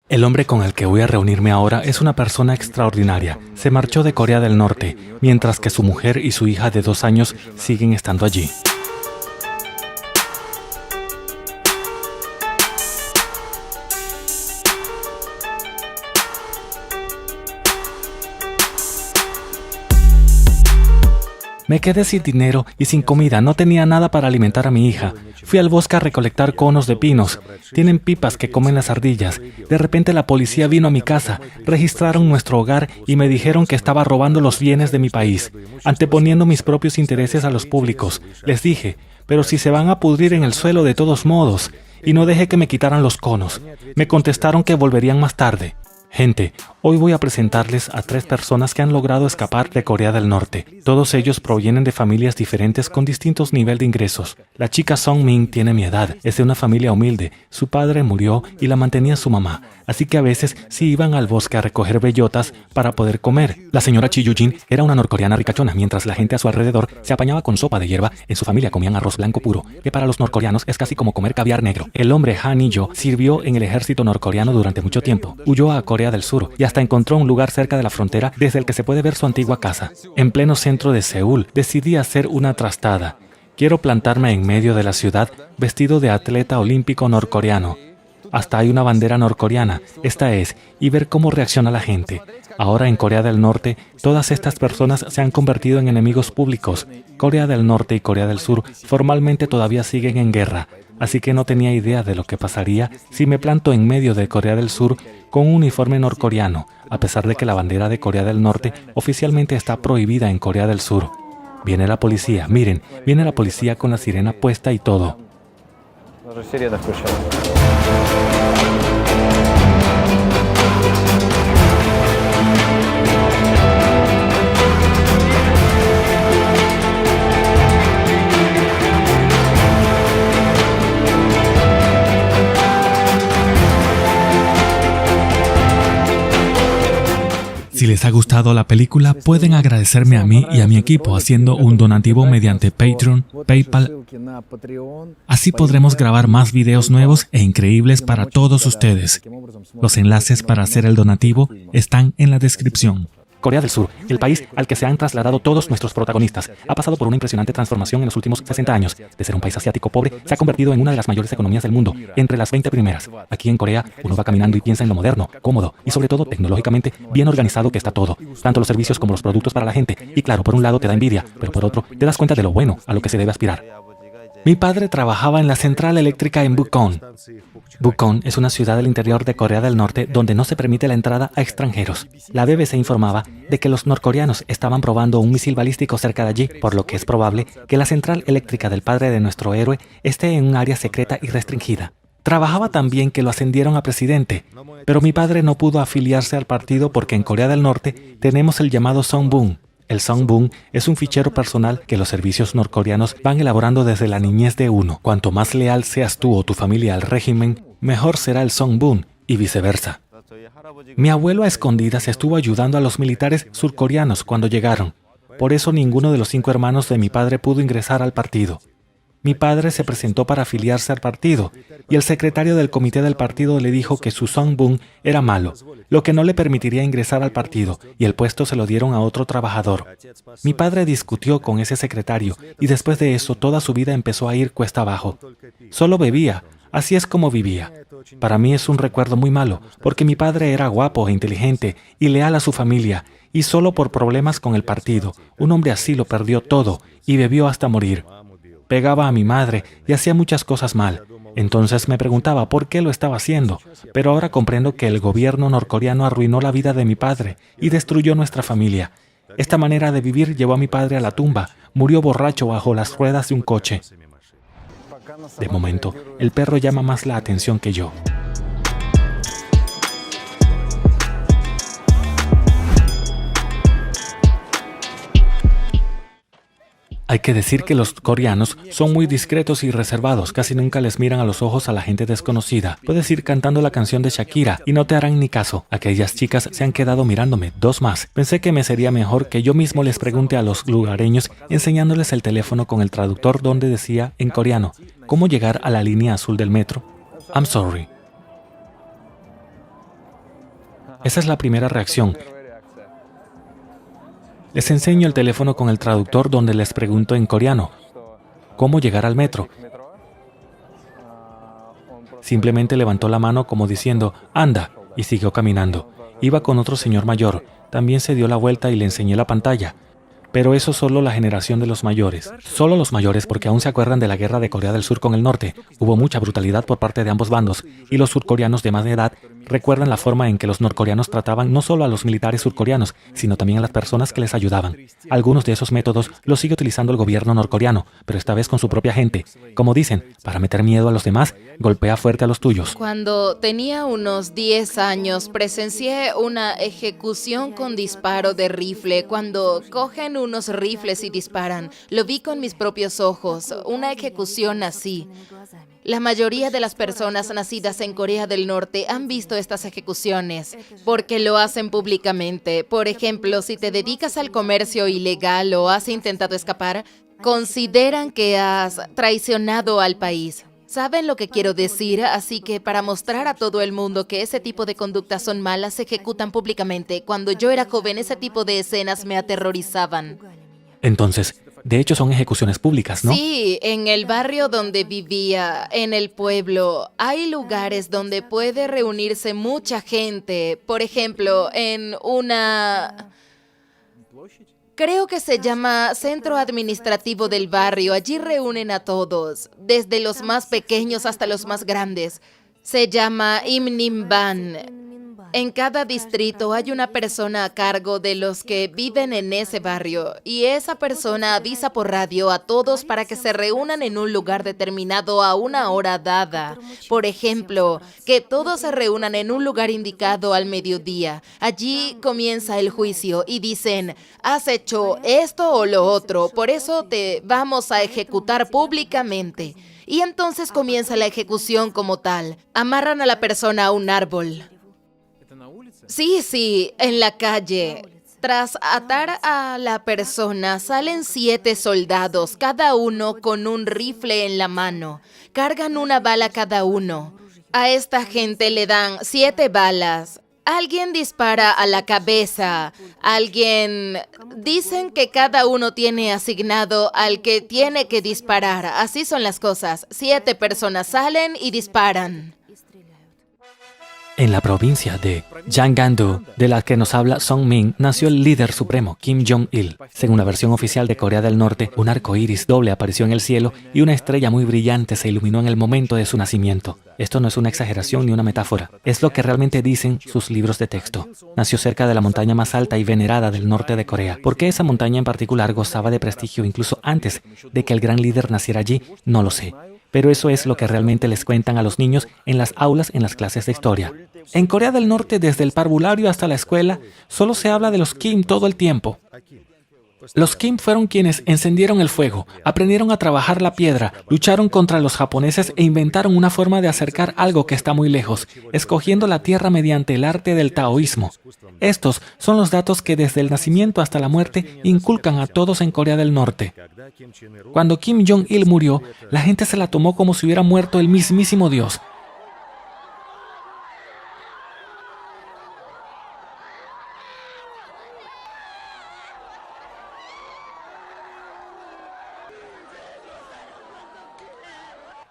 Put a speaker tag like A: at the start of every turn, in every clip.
A: El hombre con el que voy a reunirme ahora es una persona extraordinaria. Se marchó de Corea del Norte, mientras que su mujer y su hija de 2 años siguen estando allí. Me quedé sin dinero y sin comida, no tenía nada para alimentar a mi hija. Fui al bosque a recolectar conos de pinos. Tienen pipas que comen las ardillas. De repente la policía vino a mi casa, registraron nuestro hogar y me dijeron que estaba robando los bienes de mi país, anteponiendo mis propios intereses a los públicos. Les dije, pero si se van a pudrir en el suelo de todos modos, y no dejé que me quitaran los conos. Me contestaron que volverían más tarde. Gente, hoy voy a presentarles a 3 personas que han logrado escapar de Corea del Norte. Todos ellos provienen de familias diferentes con distintos niveles de ingresos. La chica Song Min tiene mi edad, es de una familia humilde. Su padre murió y la mantenía su mamá, así que a veces sí iban al bosque a recoger bellotas para poder comer. La señora Chi Yu-jin era una norcoreana ricachona, mientras la gente a su alrededor se apañaba con sopa de hierba. En su familia comían arroz blanco puro, que para los norcoreanos es casi como comer caviar negro. El hombre Han Il-jo sirvió en el ejército norcoreano durante mucho tiempo. Huyó a Corea del Sur y hasta encontró un lugar cerca de la frontera desde el que se puede ver su antigua casa. En pleno centro de Seúl, decidí hacer una trastada. Quiero plantarme en medio de la ciudad vestido de atleta olímpico norcoreano. Hasta hay una bandera norcoreana, esta es, y ver cómo reacciona la gente. Ahora en Corea del Norte, todas estas personas se han convertido en enemigos públicos. Corea del Norte y Corea del Sur formalmente todavía siguen en guerra, así que no tenía idea de lo que pasaría si me planto en medio de Corea del Sur con un uniforme norcoreano, a pesar de que la bandera de Corea del Norte oficialmente está prohibida en Corea del Sur. Viene la policía, miren, viene la policía con la sirena puesta y todo. Si les ha gustado la película, pueden agradecerme a mí y a mi equipo haciendo un donativo mediante Patreon, PayPal. Así podremos grabar más videos nuevos e increíbles para todos ustedes. Los enlaces para hacer el donativo están en la descripción. Corea del Sur, el país al que se han trasladado todos nuestros protagonistas, ha pasado por una impresionante transformación en los últimos 60 años. De ser un país asiático pobre, se ha convertido en una de las mayores economías del mundo, entre las 20 primeras. Aquí en Corea, uno va caminando y piensa en lo moderno, cómodo y sobre todo tecnológicamente bien organizado que está todo, tanto los servicios como los productos para la gente. Y claro, por un lado te da envidia, pero por otro te das cuenta de lo bueno a lo que se debe aspirar. Mi padre trabajaba en la central eléctrica en Bukon. Bukon es una ciudad del interior de Corea del Norte donde no se permite la entrada a extranjeros. La BBC informaba de que los norcoreanos estaban probando un misil balístico cerca de allí, por lo que es probable que la central eléctrica del padre de nuestro héroe esté en un área secreta y restringida. Trabajaba también que lo ascendieron a presidente, pero mi padre no pudo afiliarse al partido porque en Corea del Norte tenemos el llamado Songbun. El Songbun es un fichero personal que los servicios norcoreanos van elaborando desde la niñez de uno. Cuanto más leal seas tú o tu familia al régimen, mejor será el Songbun y viceversa. Mi abuelo a escondidas estuvo ayudando a los militares surcoreanos cuando llegaron. Por eso ninguno de los 5 hermanos de mi padre pudo ingresar al partido. Mi padre se presentó para afiliarse al partido y el secretario del comité del partido le dijo que su Songbun era malo, lo que no le permitiría ingresar al partido y el puesto se lo dieron a otro trabajador. Mi padre discutió con ese secretario y después de eso toda su vida empezó a ir cuesta abajo. Solo bebía, así es como vivía. Para mí es un recuerdo muy malo porque mi padre era guapo e inteligente y leal a su familia y solo por problemas con el partido, un hombre así lo perdió todo y bebió hasta morir. Pegaba a mi madre y hacía muchas cosas mal. Entonces me preguntaba por qué lo estaba haciendo, pero ahora comprendo que el gobierno norcoreano arruinó la vida de mi padre y destruyó nuestra familia. Esta manera de vivir llevó a mi padre a la tumba, murió borracho bajo las ruedas de un coche. De momento, el perro llama más la atención que yo. Hay que decir que los coreanos son muy discretos y reservados, casi nunca les miran a los ojos a la gente desconocida. Puedes ir cantando la canción de Shakira y no te harán ni caso. Aquellas chicas se han quedado mirándome, 2 más. Pensé que me sería mejor que yo mismo les pregunte a los lugareños enseñándoles el teléfono con el traductor donde decía en coreano, ¿cómo llegar a la línea azul del metro? I'm sorry. Esa es la primera reacción. Les enseño el teléfono con el traductor donde les pregunto en coreano, ¿cómo llegar al metro? Simplemente levantó la mano como diciendo, anda, y siguió caminando. Iba con otro señor mayor. También se dio la vuelta y le enseñé la pantalla. Pero eso solo la generación de los mayores. Solo los mayores porque aún se acuerdan de la guerra de Corea del Sur con el norte. Hubo mucha brutalidad por parte de ambos bandos y los surcoreanos de más edad recuerdan la forma en que los norcoreanos trataban no solo a los militares surcoreanos, sino también a las personas que les ayudaban. Algunos de esos métodos los sigue utilizando el gobierno norcoreano, pero esta vez con su propia gente. Como dicen, para meter miedo a los demás, golpea fuerte a los tuyos.
B: Cuando tenía unos 10 años, presencié una ejecución con disparo de rifle. Cuando cogen unos rifles y disparan, lo vi con mis propios ojos, una ejecución así. La mayoría de las personas nacidas en Corea del Norte han visto estas ejecuciones porque lo hacen públicamente. Por ejemplo, si te dedicas al comercio ilegal o has intentado escapar, consideran que has traicionado al país. ¿Saben lo que quiero decir? Así que para mostrar a todo el mundo que ese tipo de conductas son malas, se ejecutan públicamente. Cuando yo era joven, ese tipo de escenas me aterrorizaban.
A: Entonces, de hecho son ejecuciones públicas, ¿no?
B: Sí, en el barrio donde vivía, en el pueblo, hay lugares donde puede reunirse mucha gente. Por ejemplo, en una... creo que se llama Centro Administrativo del Barrio. Allí reúnen a todos, desde los más pequeños hasta los más grandes. Se llama Imnimban. En cada distrito hay una persona a cargo de los que viven en ese barrio y esa persona avisa por radio a todos para que se reúnan en un lugar determinado a una hora dada. Por ejemplo, que todos se reúnan en un lugar indicado al mediodía. Allí comienza el juicio y dicen, has hecho esto o lo otro, por eso te vamos a ejecutar públicamente. Y entonces comienza la ejecución como tal. Amarran a la persona a un árbol. Sí, en la calle. Tras atar a la persona, salen 7 soldados, cada uno con un rifle en la mano. Cargan una bala cada uno. A esta gente le dan 7 balas. Alguien dispara a la cabeza. Dicen que cada uno tiene asignado al que tiene que disparar. Así son las cosas. 7 personas salen y disparan.
A: En la provincia de Yangandu, de la que nos habla Song Min, nació el líder supremo, Kim Jong-il. Según la versión oficial de Corea del Norte, un arco iris doble apareció en el cielo y una estrella muy brillante se iluminó en el momento de su nacimiento. Esto no es una exageración ni una metáfora, es lo que realmente dicen sus libros de texto. Nació cerca de la montaña más alta y venerada del norte de Corea. ¿Por qué esa montaña en particular gozaba de prestigio incluso antes de que el gran líder naciera allí? No lo sé. Pero eso es lo que realmente les cuentan a los niños en las aulas en las clases de historia. En Corea del Norte, desde el parvulario hasta la escuela, solo se habla de los Kim todo el tiempo. Los Kim fueron quienes encendieron el fuego, aprendieron a trabajar la piedra, lucharon contra los japoneses e inventaron una forma de acercar algo que está muy lejos, escogiendo la tierra mediante el arte del taoísmo. Estos son los datos que desde el nacimiento hasta la muerte inculcan a todos en Corea del Norte. Cuando Kim Jong-il murió, la gente se la tomó como si hubiera muerto el mismísimo Dios.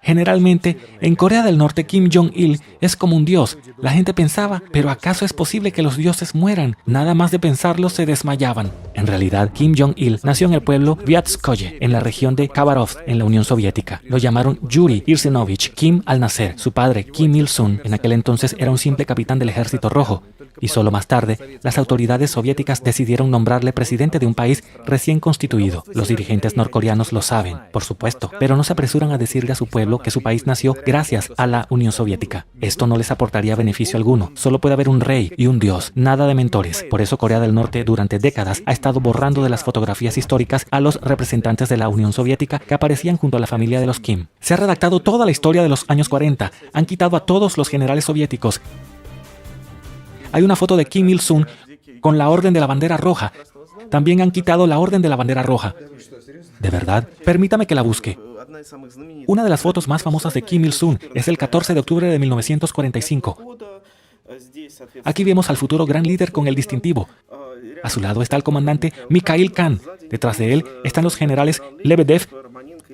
A: Generalmente, en Corea del Norte, Kim Jong-il es como un dios. La gente pensaba, ¿pero acaso es posible que los dioses mueran? Nada más de pensarlo se desmayaban. En realidad, Kim Jong-il nació en el pueblo Viatskoye, en la región de Khabarovsk, en la Unión Soviética. Lo llamaron Yuri Irsenovich Kim al nacer. Su padre, Kim Il-sung, en aquel entonces era un simple capitán del Ejército Rojo. Y solo más tarde, las autoridades soviéticas decidieron nombrarle presidente de un país recién constituido. Los dirigentes norcoreanos lo saben, por supuesto, pero no se apresuran a decirle a su pueblo que su país nació gracias a la Unión Soviética. Esto no les aportaría beneficio alguno. Solo puede haber un rey y un dios, nada de mentores. Por eso Corea del Norte durante décadas ha estado borrando de las fotografías históricas a los representantes de la Unión Soviética que aparecían junto a la familia de los Kim. Se ha redactado toda la historia de los años 40. Han quitado a todos los generales soviéticos. Hay una foto de Kim Il-sung con la Orden de la Bandera Roja. También han quitado la Orden de la Bandera Roja. ¿De verdad? Permítame que la busque. Una de las fotos más famosas de Kim Il-sung es el 14 de octubre de 1945. Aquí vemos al futuro gran líder con el distintivo. A su lado está el comandante Mikhail Khan. Detrás de él están los generales Lebedev,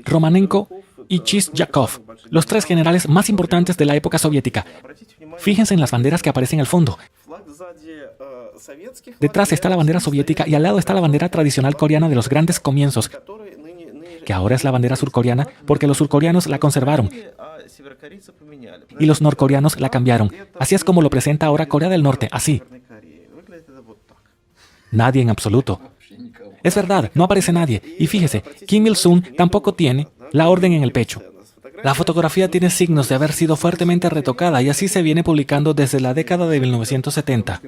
A: Romanenko y Chishyakov, los 3 generales más importantes de la época soviética. Fíjense en las banderas que aparecen al fondo. Detrás está la bandera soviética y al lado está la bandera tradicional coreana de los grandes comienzos, que ahora es la bandera surcoreana porque los surcoreanos la conservaron y los norcoreanos la cambiaron. Así es como lo presenta ahora Corea del Norte, así. Nadie en absoluto. Es verdad, no aparece nadie. Y fíjese, Kim Il-sung tampoco tiene la orden en el pecho. La fotografía tiene signos de haber sido fuertemente retocada y así se viene publicando desde la década de 1970.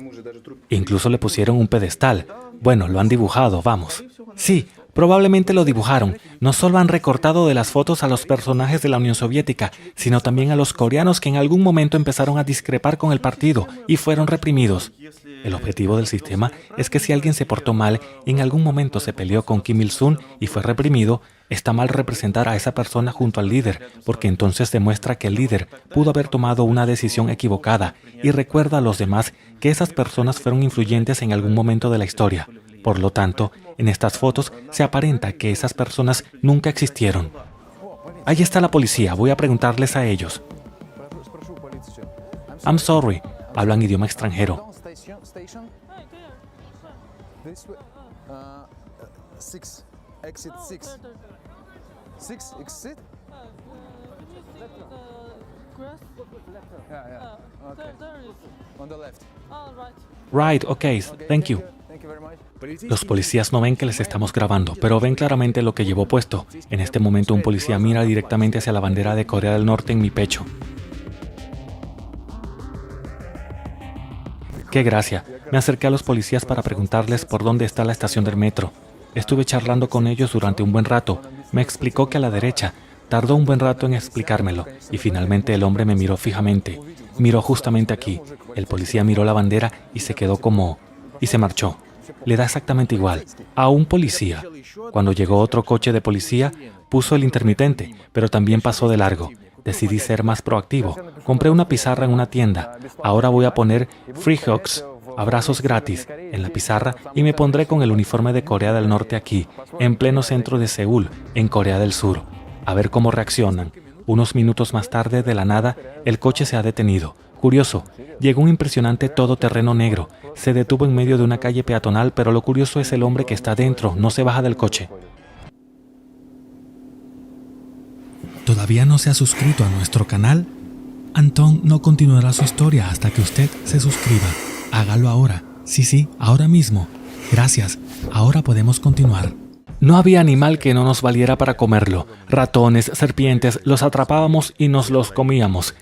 A: Incluso le pusieron un pedestal. Bueno, lo han dibujado, vamos. Sí, probablemente lo dibujaron. No solo han recortado de las fotos a los personajes de la Unión Soviética, sino también a los coreanos que en algún momento empezaron a discrepar con el partido y fueron reprimidos. El objetivo del sistema es que si alguien se portó mal, en algún momento se peleó con Kim Il-sung y fue reprimido, está mal representar a esa persona junto al líder, porque entonces demuestra que el líder pudo haber tomado una decisión equivocada y recuerda a los demás que esas personas fueron influyentes en algún momento de la historia. Por lo tanto, en estas fotos se aparenta que esas personas nunca existieron. Ahí está la policía, voy a preguntarles a ellos. I'm sorry, hablan idioma extranjero. Right, okay, thank you. Los policías no ven que les estamos grabando, pero ven claramente lo que llevo puesto. En este momento un policía mira directamente hacia la bandera de Corea del Norte en mi pecho. ¡Qué gracia! Me acerqué a los policías para preguntarles por dónde está la estación del metro. Estuve charlando con ellos durante un buen rato. Me explicó que a la derecha. Tardó un buen rato en explicármelo, y finalmente el hombre me miró fijamente. Miró justamente aquí. El policía miró la bandera y se quedó como... y se marchó. Le da exactamente igual. A un policía. Cuando llegó otro coche de policía, puso el intermitente, pero también pasó de largo. Decidí ser más proactivo. Compré una pizarra en una tienda. Ahora voy a poner free hugs, abrazos gratis, en la pizarra y me pondré con el uniforme de Corea del Norte aquí, en pleno centro de Seúl, en Corea del Sur. A ver cómo reaccionan. Unos minutos más tarde, de la nada, el coche se ha detenido. Curioso, llegó un impresionante todoterreno negro. Se detuvo en medio de una calle peatonal, pero lo curioso es el hombre que está dentro, no se baja del coche.
C: ¿Todavía no se ha suscrito a nuestro canal? Anton no continuará su historia hasta que usted se suscriba. Hágalo ahora. Sí, ahora mismo. Gracias. Ahora podemos continuar.
A: No había animal que no nos valiera para comerlo. Ratones, serpientes, los atrapábamos y nos los comíamos.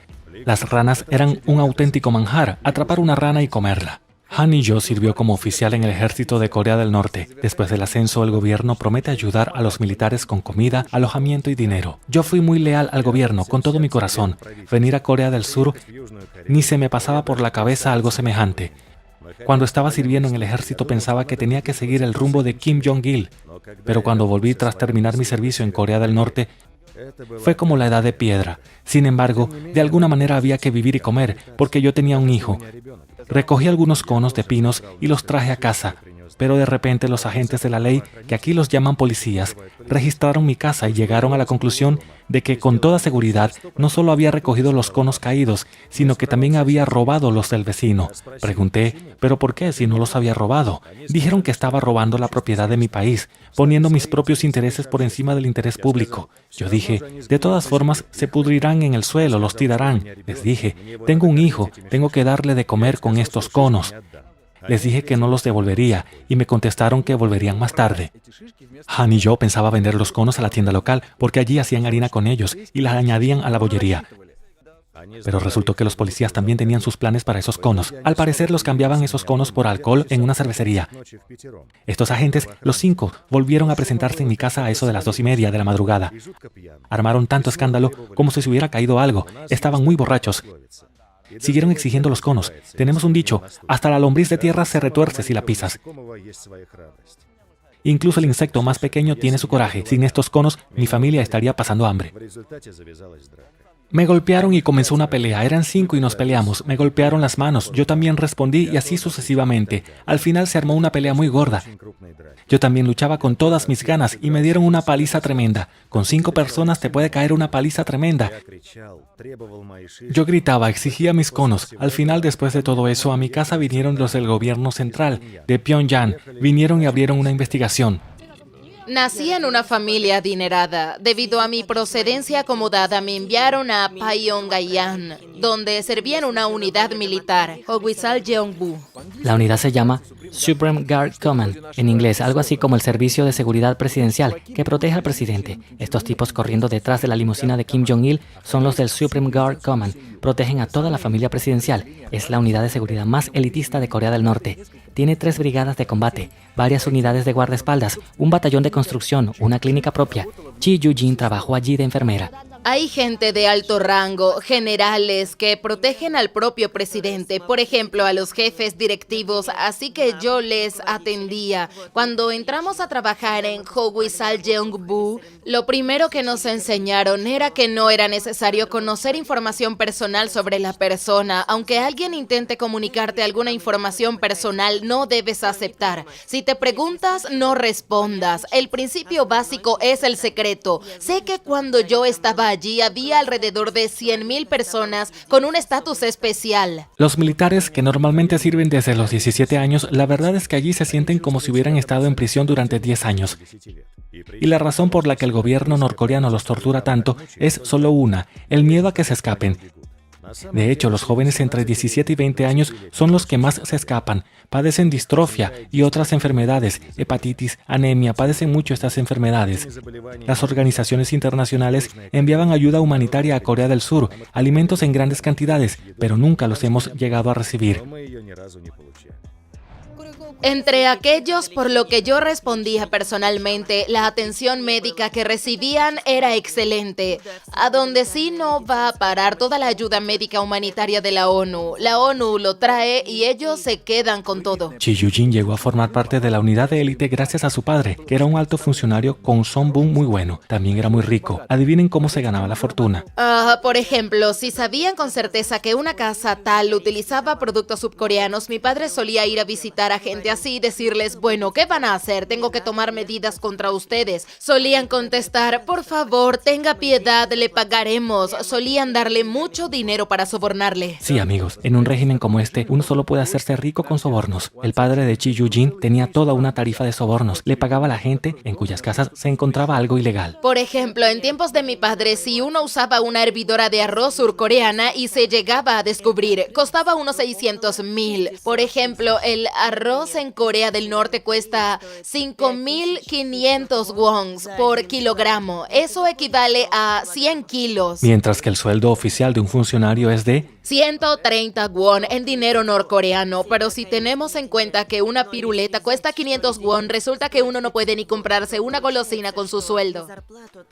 A: Las ranas eran un auténtico manjar, atrapar una rana y comerla. Han y yo sirvió como oficial en el ejército de Corea del Norte. Después del ascenso, el gobierno promete ayudar a los militares con comida, alojamiento y dinero. Yo fui muy leal al gobierno, con todo mi corazón. Venir a Corea del Sur, ni se me pasaba por la cabeza algo semejante. Cuando estaba sirviendo en el ejército pensaba que tenía que seguir el rumbo de Kim Jong-il, pero cuando volví tras terminar mi servicio en Corea del Norte, fue como la edad de piedra. Sin embargo, de alguna manera había que vivir y comer, porque yo tenía un hijo. Recogí algunos conos de pinos y los traje a casa, pero de repente los agentes de la ley, que aquí los llaman policías, registraron mi casa y llegaron a la conclusión de que con toda seguridad no solo había recogido los conos caídos, sino que también había robado los del vecino. Pregunté, ¿pero por qué si no los había robado? Dijeron que estaba robando la propiedad de mi país, poniendo mis propios intereses por encima del interés público. Yo dije, de todas formas se pudrirán en el suelo, los tirarán. Les dije, tengo un hijo, tengo que darle de comer con estos conos. Les dije que no los devolvería y me contestaron que volverían más tarde. Han y yo pensaba vender los conos a la tienda local porque allí hacían harina con ellos y la añadían a la bollería. Pero resultó que los policías también tenían sus planes para esos conos. Al parecer los cambiaban esos conos por alcohol en una cervecería. Estos agentes, los 5, volvieron a presentarse en mi casa a eso de las 2:30 de la madrugada. Armaron tanto escándalo como si se hubiera caído algo. Estaban muy borrachos. Siguieron exigiendo los conos. Tenemos un dicho, hasta la lombriz de tierra se retuerce si la pisas. Incluso el insecto más pequeño tiene su coraje. Sin estos conos, mi familia estaría pasando hambre. Me golpearon y comenzó una pelea. Eran 5 y nos peleamos. Me golpearon las manos. Yo también respondí y así sucesivamente. Al final se armó una pelea muy gorda. Yo también luchaba con todas mis ganas y me dieron una paliza tremenda. Con 5 personas te puede caer una paliza tremenda. Yo gritaba, exigía mis conos. Al final, después de todo eso, a mi casa vinieron los del gobierno central de Pyongyang. Vinieron y abrieron una investigación.
B: Nací en una familia adinerada. Debido a mi procedencia acomodada, me enviaron a Pyongyang, donde servía en una unidad militar, Hogwisal-jeongbu.
D: La unidad se llama Supreme Guard Command, en inglés, algo así como el Servicio de Seguridad Presidencial, que protege al presidente. Estos tipos corriendo detrás de la limusina de Kim Jong-il son los del Supreme Guard Command. Protegen a toda la familia presidencial. Es la unidad de seguridad más elitista de Corea del Norte. Tiene 3 brigadas de combate, varias unidades de guardaespaldas, un batallón de construcción, una clínica propia. Chi Yu-jin trabajó allí de enfermera.
B: Hay gente de alto rango, generales, que protegen al propio presidente, por ejemplo, a los jefes directivos, así que yo les atendía. Cuando entramos a trabajar en Hogwisal-jeongbu, lo primero que nos enseñaron era que no era necesario conocer información personal sobre la persona. Aunque alguien intente comunicarte alguna información personal, no debes aceptar. Si te preguntas, no respondas. El principio básico es el secreto. Sé que cuando yo estaba allí había alrededor de 100,000 personas con un estatus especial.
A: Los militares, que normalmente sirven desde los 17 años, la verdad es que allí se sienten como si hubieran estado en prisión durante 10 años. Y la razón por la que el gobierno norcoreano los tortura tanto es solo una: el miedo a que se escapen. De hecho, los jóvenes entre 17 y 20 años son los que más se escapan. Padecen distrofia y otras enfermedades, hepatitis, anemia, padecen mucho estas enfermedades. Las organizaciones internacionales enviaban ayuda humanitaria a Corea del Sur, alimentos en grandes cantidades, pero nunca los hemos llegado a recibir.
B: Entre aquellos por lo que yo respondía personalmente, la atención médica que recibían era excelente. A donde sí no va a parar toda la ayuda médica humanitaria de la ONU. La ONU lo trae y ellos se quedan con todo.
A: Chi Yu-jin llegó a formar parte de la unidad de élite gracias a su padre, que era un alto funcionario con un sonbun muy bueno. También era muy rico. Adivinen cómo se ganaba la fortuna.
B: Por ejemplo, si sabían con certeza que una casa tal utilizaba productos subcoreanos, mi padre solía ir a visitar a gente así y decirles, bueno, ¿qué van a hacer? Tengo que tomar medidas contra ustedes. Solían contestar, por favor, tenga piedad, le pagaremos. Solían darle mucho dinero para sobornarle.
A: Sí, amigos, en un régimen como este, uno solo puede hacerse rico con sobornos. El padre de Chi Yu-jin tenía toda una tarifa de sobornos. Le pagaba a la gente en cuyas casas se encontraba algo ilegal.
B: Por ejemplo, en tiempos de mi padre, si uno usaba una hervidora de arroz surcoreana y se llegaba a descubrir, costaba unos 600,000. Por ejemplo, el arroz en Corea del Norte cuesta 5.500 wons por kilogramo. Eso equivale a 100 kilos.
A: Mientras que el sueldo oficial de un funcionario es de
B: 130 won en dinero norcoreano, pero si tenemos en cuenta que una piruleta cuesta 500 won, resulta que uno no puede ni comprarse una golosina con su sueldo.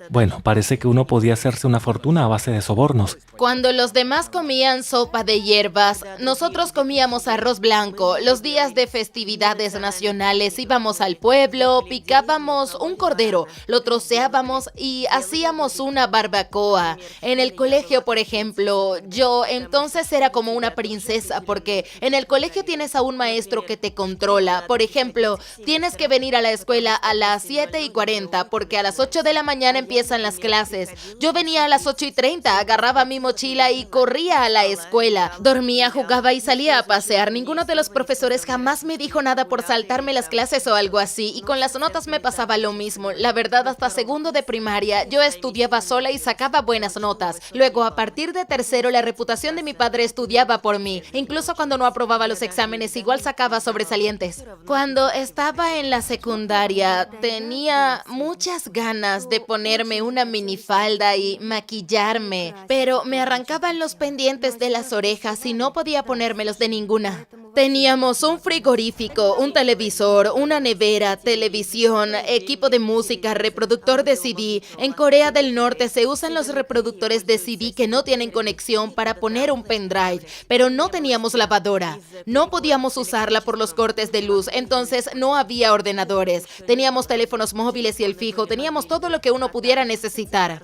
A: Bueno, parece que uno podía hacerse una fortuna a base de sobornos.
B: Cuando los demás comían sopa de hierbas, nosotros comíamos arroz blanco. Los días de festividades nacionales íbamos al pueblo, picábamos un cordero, lo troceábamos y hacíamos una barbacoa. En el colegio, por ejemplo, yo entonces era como una princesa, porque en el colegio tienes a un maestro que te controla. Por ejemplo, tienes que venir a la escuela a las 7:40, porque a las 8 de la mañana empiezan las clases. Yo venía a las 8:30, agarraba mi mochila y corría a la escuela. Dormía, jugaba y salía a pasear. Ninguno de los profesores jamás me dijo nada por saltarme las clases o algo así, y con las notas me pasaba lo mismo. La verdad, hasta segundo de primaria, yo estudiaba sola y sacaba buenas notas. Luego, a partir de tercero, la reputación de mi padre estudiaba por mí. Incluso cuando no aprobaba los exámenes, igual sacaba sobresalientes. Cuando estaba en la secundaria, tenía muchas ganas de ponerme una minifalda y maquillarme, pero me arrancaban los pendientes de las orejas y no podía ponérmelos de ninguna. Teníamos un frigorífico, un televisor, una nevera, televisión, equipo de música, reproductor de CD. En Corea del Norte se usan los reproductores de CD que no tienen conexión para poner un pendrive, pero no teníamos lavadora. No podíamos usarla por los cortes de luz, entonces no había ordenadores. Teníamos teléfonos móviles y el fijo, teníamos todo lo que uno pudiera necesitar.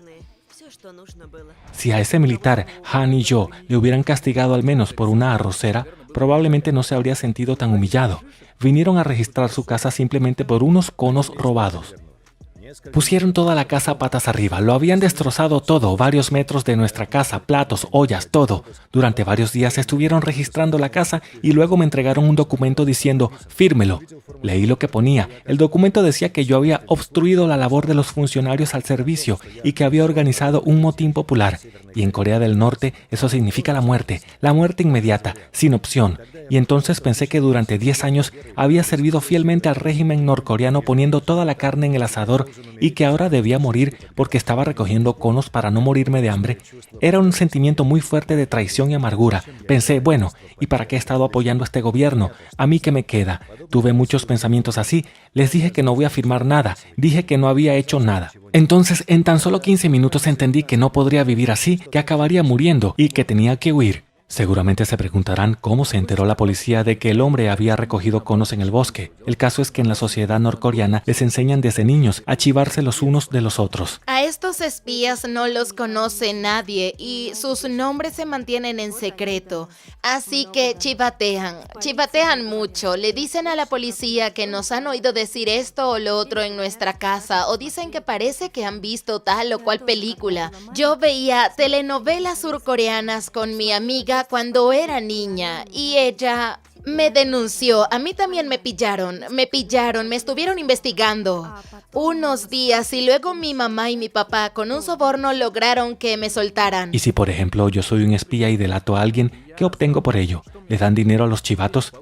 C: Si a ese militar, Han y yo, le hubieran castigado al menos por una arrocera, probablemente no se habría sentido tan humillado. Vinieron a registrar su casa simplemente por unos conos robados. Pusieron toda la casa patas arriba, lo habían destrozado todo, varios metros de nuestra casa, platos, ollas, todo. Durante varios días estuvieron registrando la casa y luego me entregaron un documento diciendo, fírmelo. Leí lo que ponía. El documento decía que yo había obstruido la labor de los funcionarios al servicio y que había organizado un motín popular. Y en Corea del Norte eso significa la muerte inmediata, sin opción. Y entonces pensé que durante 10 años había servido fielmente al régimen norcoreano poniendo toda la carne en el asador y que ahora debía morir porque estaba recogiendo conos para no morirme de hambre. Era un sentimiento muy fuerte de traición y amargura. Pensé, bueno, ¿y para qué he estado apoyando a este gobierno? ¿A mí qué me queda? Tuve muchos pensamientos así. Les dije que no voy a firmar nada. Dije que no había hecho nada. Entonces, en tan solo 15 minutos entendí que no podría vivir así, que acabaría muriendo y que tenía que huir. Seguramente se preguntarán cómo se enteró la policía de que el hombre había recogido conos en el bosque. El caso es que en la sociedad norcoreana les enseñan desde niños a chivarse los unos de los otros.
B: A estos espías no los conoce nadie y sus nombres se mantienen en secreto. Así que chivatean mucho. Le dicen a la policía que nos han oído decir esto o lo otro en nuestra casa o dicen que parece que han visto tal o cual película. Yo veía telenovelas surcoreanas con mi amiga cuando era niña y ella me denunció. A mí también me pillaron, me estuvieron investigando unos días y luego mi mamá y mi papá con un soborno lograron que me soltaran.
C: Y si por ejemplo yo soy un espía y delato a alguien, ¿qué obtengo por ello? ¿Le dan dinero a los chivatos?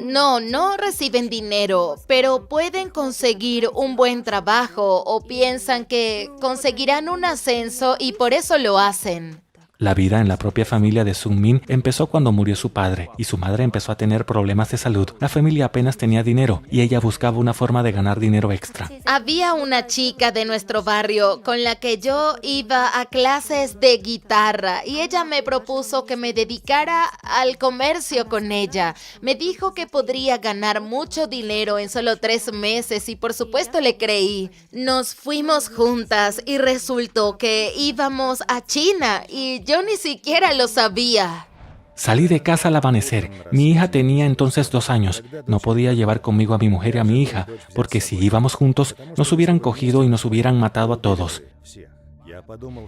B: No reciben dinero, pero pueden conseguir un buen trabajo o piensan que conseguirán un ascenso y por eso lo hacen.
C: La vida en la propia familia de Sung-min empezó cuando murió su padre y su madre empezó a tener problemas de salud. La familia apenas tenía dinero y ella buscaba una forma de ganar dinero extra.
B: Había una chica de nuestro barrio con la que yo iba a clases de guitarra y ella me propuso que me dedicara al comercio con ella. Me dijo que podría ganar mucho dinero en solo 3 meses y por supuesto le creí. Nos fuimos juntas y resultó que íbamos a China y yo ni siquiera lo sabía.
C: Salí de casa al amanecer. Mi hija tenía entonces 2 años. No podía llevar conmigo a mi mujer y a mi hija, porque si íbamos juntos, nos hubieran cogido y nos hubieran matado a todos.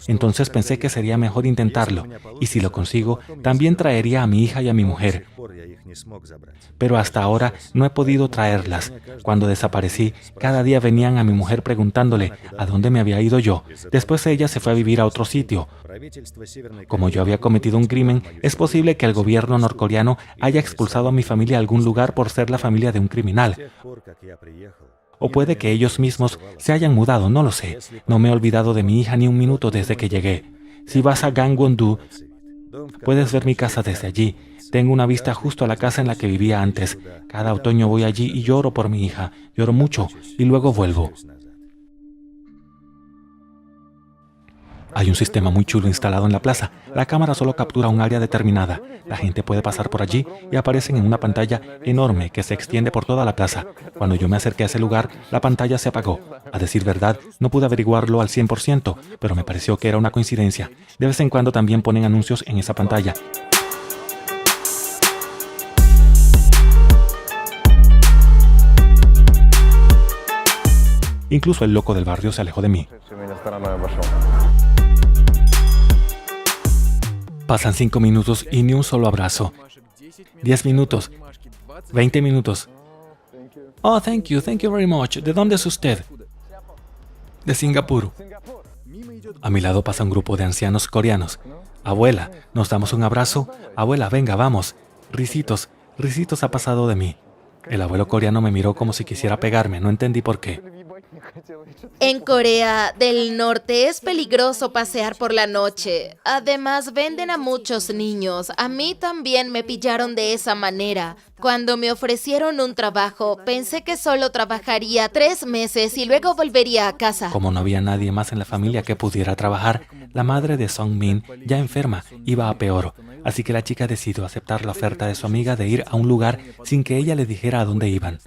C: Entonces pensé que sería mejor intentarlo, y si lo consigo, también traería a mi hija y a mi mujer. Pero hasta ahora no he podido traerlas. Cuando desaparecí, cada día venían a mi mujer preguntándole a dónde me había ido yo. Después ella se fue a vivir a otro sitio. Como yo había cometido un crimen, es posible que el gobierno norcoreano haya expulsado a mi familia a algún lugar por ser la familia de un criminal. O puede que ellos mismos se hayan mudado, no lo sé. No me he olvidado de mi hija ni un minuto desde que llegué. Si vas a Gangwon-do, puedes ver mi casa desde allí. Tengo una vista justo a la casa en la que vivía antes. Cada otoño voy allí y lloro por mi hija. Lloro mucho y luego vuelvo. Hay un sistema muy chulo instalado en la plaza. La cámara solo captura un área determinada. La gente puede pasar por allí y aparecen en una pantalla enorme que se extiende por toda la plaza. Cuando yo me acerqué a ese lugar, la pantalla se apagó. A decir verdad, no pude averiguarlo al 100%, pero me pareció que era una coincidencia. De vez en cuando también ponen anuncios en esa pantalla. Incluso el loco del barrio se alejó de mí. Pasan 5 minutos y ni un solo abrazo. 10 minutos. 20 minutos. Oh, thank you very much. ¿De dónde es usted? De Singapur. A mi lado pasa un grupo de ancianos coreanos. Abuela, ¿nos damos un abrazo? Abuela, venga, vamos. Risitos ha pasado de mí. El abuelo coreano me miró como si quisiera pegarme, no entendí por qué.
B: En Corea del Norte es peligroso pasear por la noche. Además, venden a muchos niños. A mí también me pillaron de esa manera. Cuando me ofrecieron un trabajo, pensé que solo trabajaría 3 meses y luego volvería a casa.
C: Como no había nadie más en la familia que pudiera trabajar, la madre de Sung-min, ya enferma, iba a peor. Así que la chica decidió aceptar la oferta de su amiga de ir a un lugar sin que ella le dijera a dónde iban.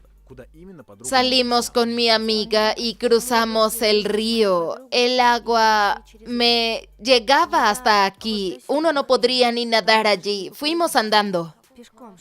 B: Salimos con mi amiga y cruzamos el río. El agua me llegaba hasta aquí. Uno no podría ni nadar allí. Fuimos andando.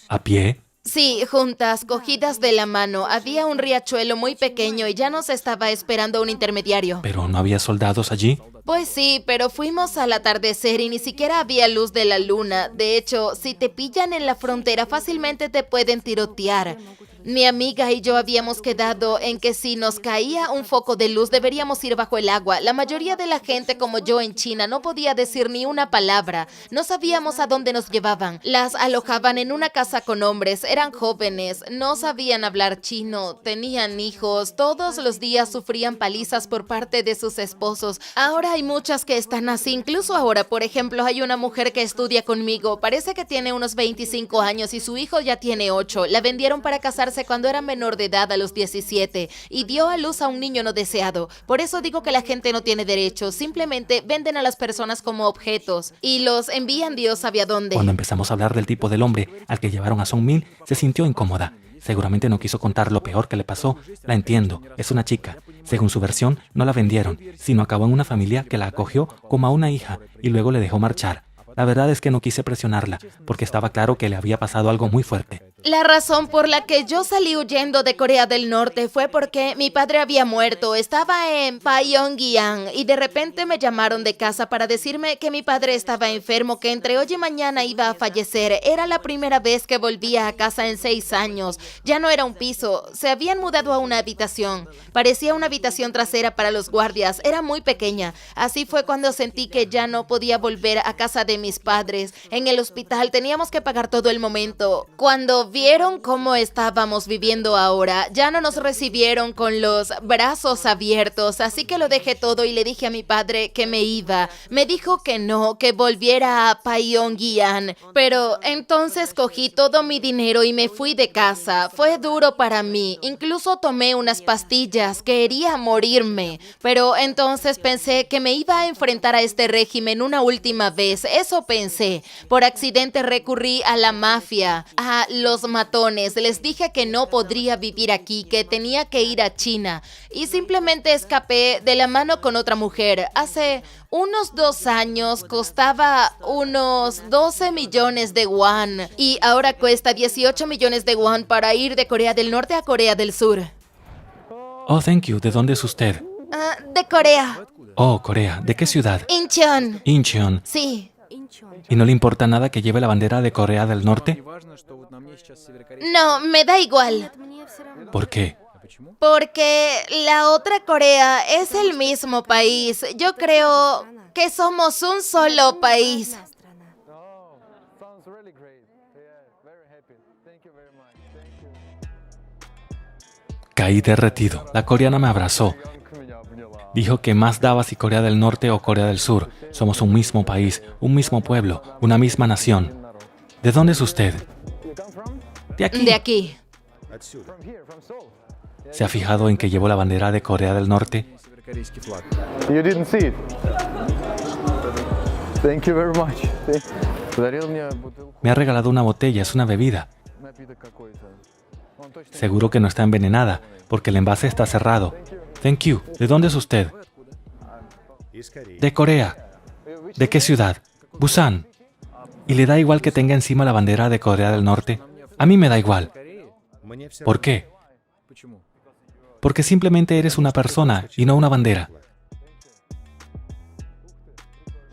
C: ¿A pie?
B: Sí, juntas, cogidas de la mano. Había un riachuelo muy pequeño y ya nos estaba esperando un intermediario.
C: ¿Pero no había soldados allí?
B: Pues sí, pero fuimos al atardecer y ni siquiera había luz de la luna. De hecho, si te pillan en la frontera, fácilmente te pueden tirotear. Mi amiga y yo habíamos quedado en que si nos caía un foco de luz deberíamos ir bajo el agua. La mayoría de la gente como yo en China no podía decir ni una palabra. No sabíamos a dónde nos llevaban. Las alojaban en una casa con hombres. Eran jóvenes, no sabían hablar chino, tenían hijos. Todos los días sufrían palizas por parte de sus esposos. Ahora hay muchas que están así. Incluso ahora, por ejemplo, hay una mujer que estudia conmigo. Parece que tiene unos 25 años y su hijo ya tiene 8. La vendieron para casarse cuando era menor de edad a los 17 y dio a luz a un niño no deseado. Por eso digo que la gente no tiene derechos, simplemente venden a las personas como objetos y los envían Dios sabe a dónde.
C: Cuando empezamos a hablar del tipo del hombre al que llevaron a Song Min, se sintió incómoda. Seguramente no quiso contar lo peor que le pasó. La entiendo, es una chica. Según su versión, no la vendieron, sino acabó en una familia que la acogió como a una hija y luego le dejó marchar. La verdad es que no quise presionarla, porque estaba claro que le había pasado algo muy fuerte.
B: La razón por la que yo salí huyendo de Corea del Norte fue porque mi padre había muerto. Estaba en Pyongyang y de repente me llamaron de casa para decirme que mi padre estaba enfermo, que entre hoy y mañana iba a fallecer. Era la primera vez que volvía a casa en 6 años. Ya no era un piso, se habían mudado a una habitación. Parecía una habitación trasera para los guardias, era muy pequeña. Así fue cuando sentí que ya no podía volver a casa de mis padres. En el hospital teníamos que pagar todo el momento. Cuando vieron cómo estábamos viviendo ahora, ya no nos recibieron con los brazos abiertos, así que lo dejé todo y le dije a mi padre que me iba. Me dijo que no, que volviera a Pyongyang, pero entonces cogí todo mi dinero y me fui de casa. Fue duro para mí, incluso tomé unas pastillas, quería morirme, pero entonces pensé que me iba a enfrentar a este régimen una última vez. Eso pensé. Por accidente recurrí a la mafia, a los matones. Les dije que no podría vivir aquí, que tenía que ir a China. Y simplemente escapé de la mano con otra mujer. Hace unos 2 años costaba unos 12 millones de won. Y ahora cuesta 18 millones de won para ir de Corea del Norte a Corea del Sur.
C: Oh, thank you. ¿De dónde es usted?
B: De Corea.
C: Oh, Corea. ¿De qué ciudad?
B: Incheon.
C: Incheon.
B: Sí.
C: ¿Y no le importa nada que lleve la bandera de Corea del Norte?
B: No, me da igual.
C: ¿Por qué?
B: Porque la otra Corea es el mismo país. Yo creo que somos un solo país.
C: Caí derretido. La coreana me abrazó. Dijo que más daba si Corea del Norte o Corea del Sur. Somos un mismo país, un mismo pueblo, una misma nación. ¿De dónde es usted? De aquí.
B: De aquí.
C: ¿Se ha fijado en que llevo la bandera de Corea del Norte?
E: You didn't see it. Thank you very much.
C: Me ha regalado una botella, es una bebida. Seguro que no está envenenada, porque el envase está cerrado. Thank you. ¿De dónde es usted? De Corea. ¿De qué ciudad? Busan. ¿Y le da igual que tenga encima la bandera de Corea del Norte? A mí me da igual. ¿Por qué? Porque simplemente eres una persona y no una bandera.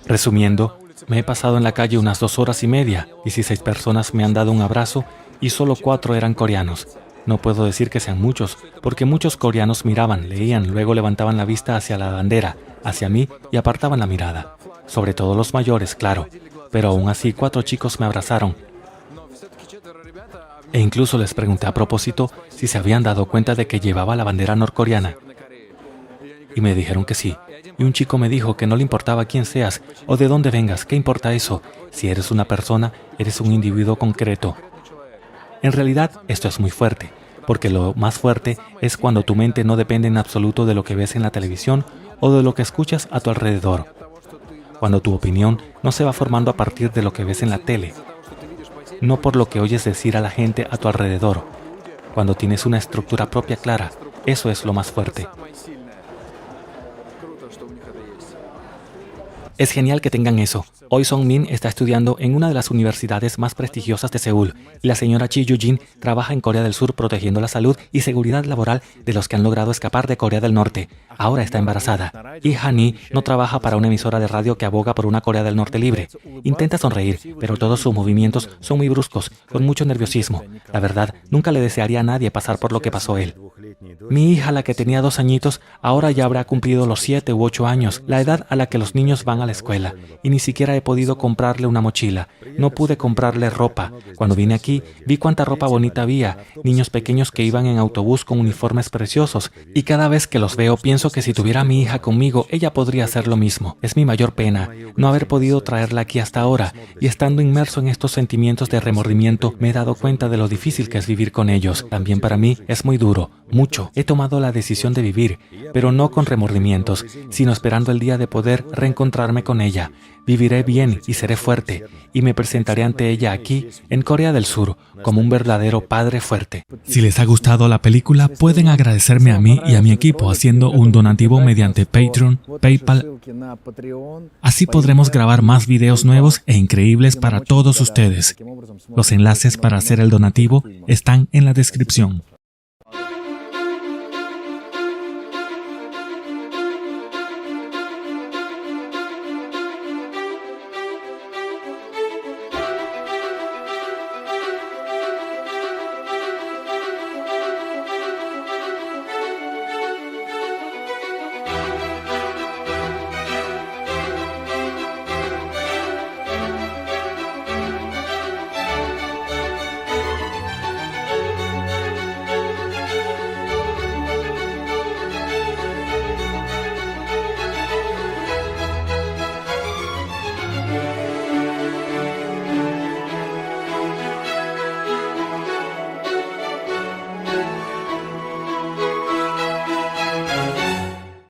C: Resumiendo, me he pasado en la calle unas 2 horas y media, 16 personas me han dado un abrazo y solo 4 eran coreanos. No puedo decir que sean muchos, porque muchos coreanos miraban, leían, luego levantaban la vista hacia la bandera, hacia mí y apartaban la mirada. Sobre todo los mayores, claro, pero aún así 4 chicos me abrazaron. E incluso les pregunté a propósito si se habían dado cuenta de que llevaba la bandera norcoreana. Y me dijeron que sí. Y un chico me dijo que no le importaba quién seas o de dónde vengas, ¿qué importa eso? Si eres una persona, eres un individuo concreto. En realidad, esto es muy fuerte, porque lo más fuerte es cuando tu mente no depende en absoluto de lo que ves en la televisión o de lo que escuchas a tu alrededor. Cuando tu opinión no se va formando a partir de lo que ves en la tele, no por lo que oyes decir a la gente a tu alrededor.
D: Cuando tienes una estructura propia clara, eso es lo más fuerte. Es genial que tengan eso. Hoy Song-min está estudiando en una de las universidades más prestigiosas de Seúl y la señora Chi Yu-jin trabaja en Corea del Sur protegiendo la salud y seguridad laboral de los que han logrado escapar de Corea del Norte. Ahora está embarazada. Y Han-hee no trabaja para una emisora de radio que aboga por una Corea del Norte libre. Intenta sonreír, pero todos sus movimientos son muy bruscos, con mucho nerviosismo. La verdad, nunca le desearía a nadie pasar por lo que pasó él. Mi hija, la que tenía 2 añitos, ahora ya habrá cumplido los 7 u 8 años, la edad a la que los niños van a la escuela, y ni siquiera he podido comprarle una mochila. No pude comprarle ropa. Cuando vine aquí, vi cuánta ropa bonita había, niños pequeños que iban en autobús con uniformes preciosos, y cada vez que los veo pienso que si tuviera a mi hija conmigo, ella podría hacer lo mismo. Es mi mayor pena, no haber podido traerla aquí hasta ahora, y estando inmerso en estos sentimientos de remordimiento, me he dado cuenta de lo difícil que es vivir con ellos. También para mí es muy duro, mucho. He tomado la decisión de vivir, pero no con remordimientos, sino esperando el día de poder reencontrarme con ella. Viviré bien y seré fuerte, y me presentaré ante ella aquí, en Corea del Sur, como un verdadero padre fuerte.
C: Si les ha gustado la película, pueden agradecerme a mí y a mi equipo haciendo un donativo mediante Patreon, PayPal. Así podremos grabar más videos nuevos e increíbles para todos ustedes. Los enlaces para hacer el donativo están en la descripción.